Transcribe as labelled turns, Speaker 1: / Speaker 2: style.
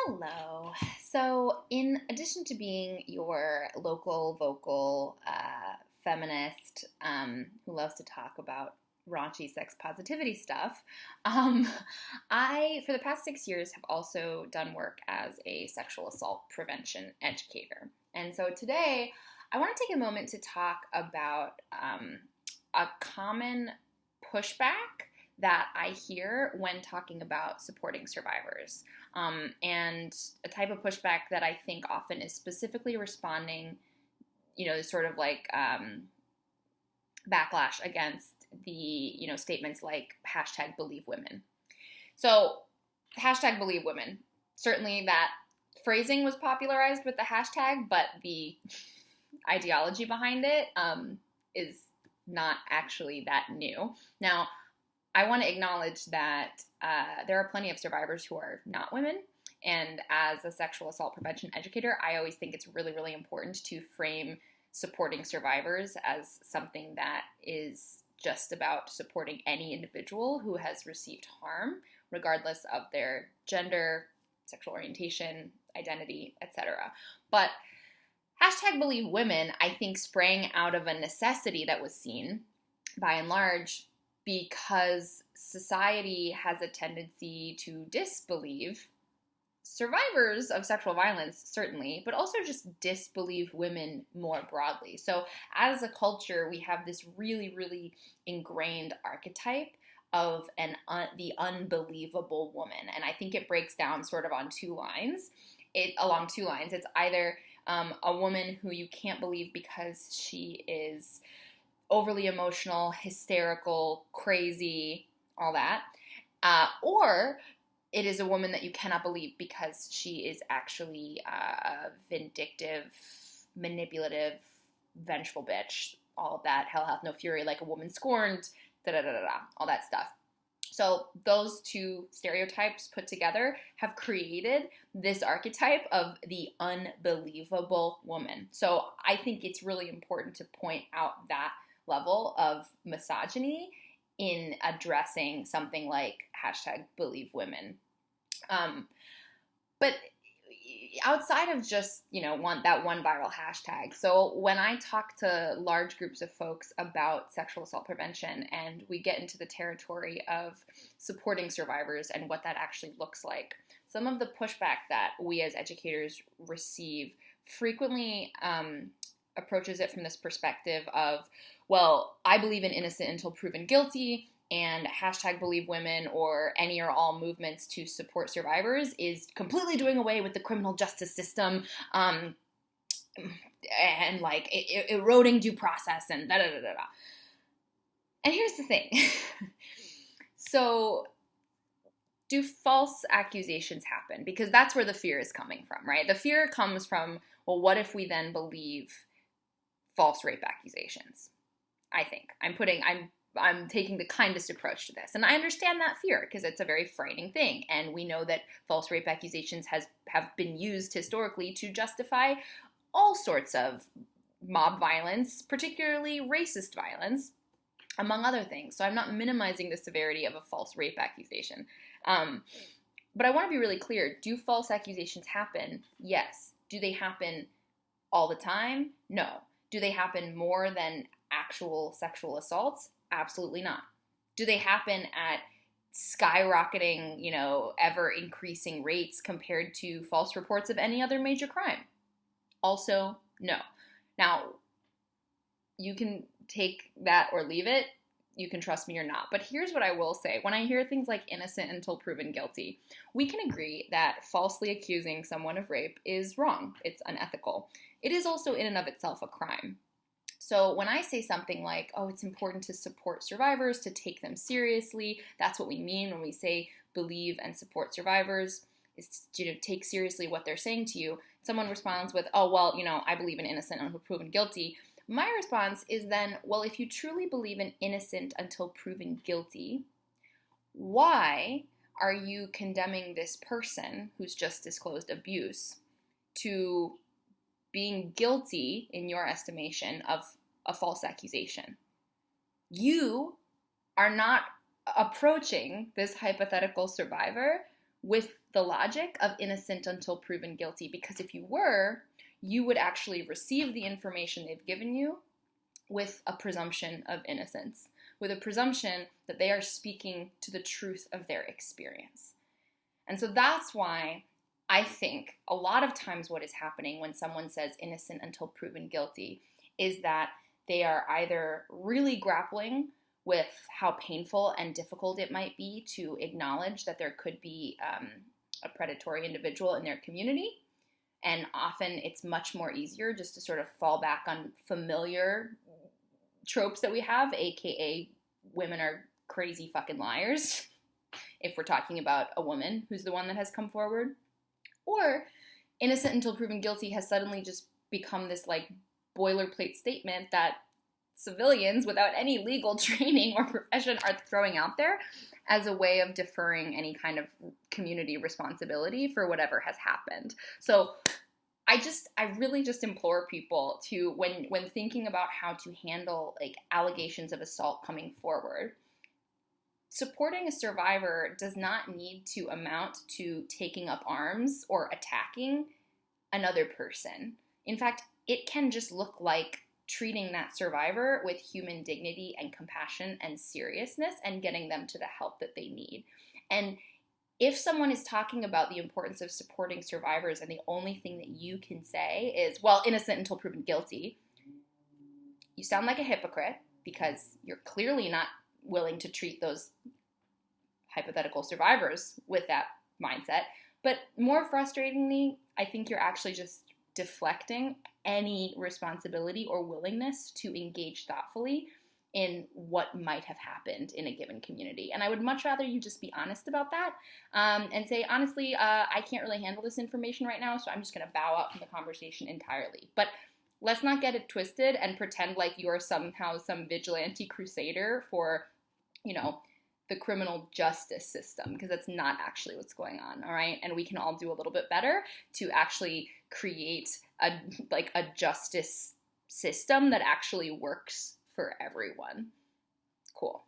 Speaker 1: Hello. So, in addition to being your local vocal feminist who loves to talk about raunchy sex positivity stuff, um, I, for the past 6 years, have also done work as a sexual assault prevention educator. And so today, I want to take a moment to talk about a common pushback that I hear when talking about supporting survivors. And a type of pushback that I think often is specifically responding, sort of like backlash against the, statements like hashtag BelieveWomen. So, hashtag BelieveWomen. Certainly that phrasing was popularized with the hashtag, but the ideology behind it is not actually that new. Now, I want to acknowledge that there are plenty of survivors who are not women. And as a sexual assault prevention educator, I always think it's really, really important to frame supporting survivors as something that is just about supporting any individual who has received harm, regardless of their gender, sexual orientation, identity, etc. But hashtag BelieveWomen, I think, sprang out of a necessity that was seen, by and large, because society has a tendency to disbelieve survivors of sexual violence, certainly, but also just disbelieve women more broadly. So as a culture, we have this really, really ingrained archetype of the unbelievable woman. And I think it breaks down sort of on two lines. Along two lines. It's either a woman who you can't believe because she is overly emotional, hysterical, crazy, all that. Or it is a woman that you cannot believe because she is actually a vindictive, manipulative, vengeful bitch. All of that, hell hath no fury, like a woman scorned, da-da-da-da-da, all that stuff. So those two stereotypes put together have created this archetype of the unbelievable woman. So I think it's really important to point out that level of misogyny in addressing something like hashtag BelieveWomen. But outside of just, that one viral hashtag, so when I talk to large groups of folks about sexual assault prevention and we get into the territory of supporting survivors and what that actually looks like, some of the pushback that we as educators receive frequently approaches it from this perspective of, well, I believe in innocent until proven guilty, and hashtag BelieveWomen or any or all movements to support survivors is completely doing away with the criminal justice system and like eroding due process and da-da-da-da-da. And here's the thing. So do false accusations happen? Because that's where the fear is coming from, right? The fear comes from, well, what if we then believe false rape accusations? I think I'm taking the kindest approach to this. And I understand that fear because it's a very frightening thing. And we know that false rape accusations have been used historically to justify all sorts of mob violence, particularly racist violence, among other things. So I'm not minimizing the severity of a false rape accusation. But I want to be really clear. Do false accusations happen? Yes. Do they happen all the time? No. Do they happen more than actual sexual assaults? Absolutely not. Do they happen at skyrocketing, ever increasing rates compared to false reports of any other major crime? Also, no. Now, you can take that or leave it. You can trust me or not. But here's what I will say. When I hear things like innocent until proven guilty, we can agree that falsely accusing someone of rape is wrong. It's unethical. It is also in and of itself a crime. So when I say something like, oh, it's important to support survivors, to take them seriously, that's what we mean when we say believe and support survivors, is to take seriously what they're saying to you. Someone responds with, oh, well, I believe in innocent until proven guilty. My response is then, well, if you truly believe in innocent until proven guilty, why are you condemning this person who's just disclosed abuse to being guilty, in your estimation, of a false accusation? You are not approaching this hypothetical survivor with the logic of innocent until proven guilty, because if you were, you would actually receive the information they've given you with a presumption of innocence, with a presumption that they are speaking to the truth of their experience. And so that's why I think a lot of times what is happening when someone says innocent until proven guilty is that they are either really grappling with how painful and difficult it might be to acknowledge that there could be a predatory individual in their community. And often it's much more easier just to sort of fall back on familiar tropes that we have, aka women are crazy fucking liars, if we're talking about a woman who's the one that has come forward. Or innocent until proven guilty has suddenly just become this like boilerplate statement that civilians without any legal training or profession are throwing out there as a way of deferring any kind of community responsibility for whatever has happened. So I really just implore people to, when thinking about how to handle like allegations of assault coming forward, supporting a survivor does not need to amount to taking up arms or attacking another person. In fact, it can just look like treating that survivor with human dignity and compassion and seriousness and getting them to the help that they need. And if someone is talking about the importance of supporting survivors and the only thing that you can say is, well, innocent until proven guilty, you sound like a hypocrite because you're clearly not willing to treat those hypothetical survivors with that mindset. But more frustratingly, I think you're actually just deflecting any responsibility or willingness to engage thoughtfully in what might have happened in a given community. And I would much rather you just be honest about that and say, honestly, I can't really handle this information right now, so I'm just going to bow out from the conversation entirely. But let's not get it twisted and pretend like you are somehow some vigilante crusader for, you know, the criminal justice system, because that's not actually what's going on, all right? And we can all do a little bit better to actually create a justice system that actually works for everyone. Cool.